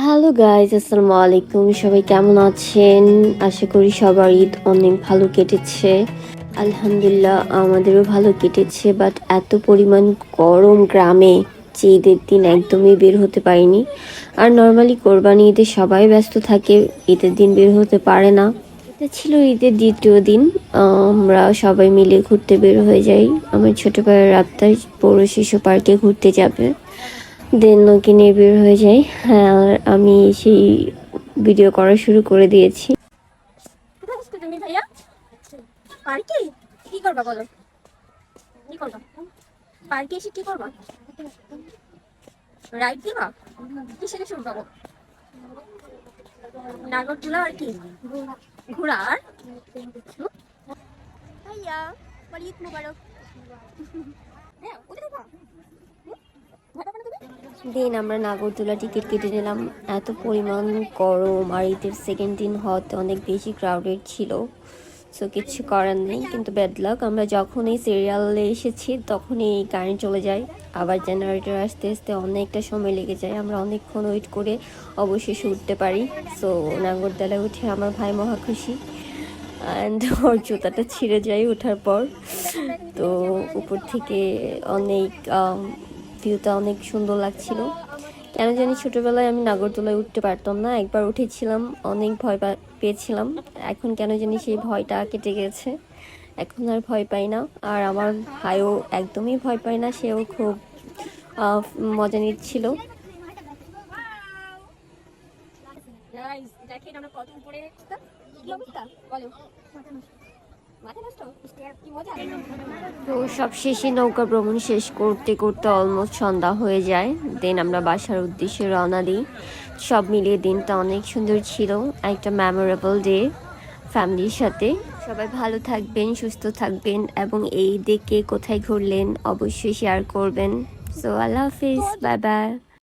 Hello guys, আসসালামু আলাইকুম। সবাই কেমন আছেন? আশা করি সবার ঈদ অনেক ভালো কেটেছে। আলহামদুলিল্লাহ, আমাদেরও ভালো কেটেছে। বাট এত পরিমাণ গরম গ্রামে যে ঈদের দিন একদমই বের হতে পারিনি। আর নর্মালি কোরবানি ঈদে সবাই ব্যস্ত থাকে, ঈদের দিন বের হতে পারে না। এটা ছিল ঈদের দ্বিতীয় দিন। আমরা সবাই মিলে ঘুরতে বের হয়ে যাই। আমার ছোট ভাইয়ের রাবতার পৌর শিশু পার্কে ঘুরতে যাবে, দেন ওকে নিয়ে বের হয়ে যাই। হ্যাঁ, আর আমি সেই ভিডিও করা শুরু করে দিয়েছি। তুমি ভাইয়া পার্কে কি করবা বলো? কি করবা পার্কে এসে? কি করবা? রাইড দিবা? কিসে শুরু পাবো? নাগরদোলা আর কি? ঘোড়া আর ভাইয়া বলি ঈদ মুবারক। হ্যাঁ ওটা দেখবা। দেন আমরা নাগরদোলা টিকিট কেটে নিলাম। এত পরিমাণ গরম আর ঈদের সেকেন্ড দিন হতে অনেক বেশি ক্রাউডেড ছিল। সো কিছু করার নেই, কিন্তু ব্যাড লাক, আমরা যখনই সিরিয়ালে এসেছি তখনই কারেন্ট চলে যায়। আবার জেনারেটর আসতে আসতে অনেকটা সময় লেগে যায়। আমরা অনেকক্ষণ ওয়েট করে অবশেষে উঠতে পারি। সো নাগরদোলায় উঠে আমার ভাই মহা খুশি। অ্যান্ড ওর জুতাটা ছিঁড়ে যায় ওঠার পর। তো উপর থেকে অনেক ভিউটা অনেক সুন্দর লাগছিল। কেন জানি ছোটবেলায় আমি নাগরদোলায় উঠতে পারতাম না। একবার উঠেছিলাম, অনেক ভয় পেয়েছিলাম। এখন কেন জানি সেই ভয়টা কেটে গেছে, এখন আর ভয় পাই না। আর আমার ভাইও একদমই ভয় পায় না, সেও খুব মজা নিচ্ছিল। দেখেন আমরা কত উপরে। কি অবস্থা বলো? মাথা নষ্ট। কি মজা। তো সবশেষে নৌকা ভ্রমণ শেষ করতে করতে অলমোস্ট সন্ধ্যা হয়ে যায়। দেন আমরা বাসার উদ্দেশ্যে রওনা দিই। সব মিলিয়ে দিনটা অনেক সুন্দর ছিল, একটা মেমোরেবল ডে ফ্যামিলির সাথে। সবাই ভালো থাকবেন, সুস্থ থাকবেন, এবং এই দিকে কোথায় ঘুরলেন অবশ্যই শেয়ার করবেন। সো আল্লাহ হাফিজ, বাই বাই।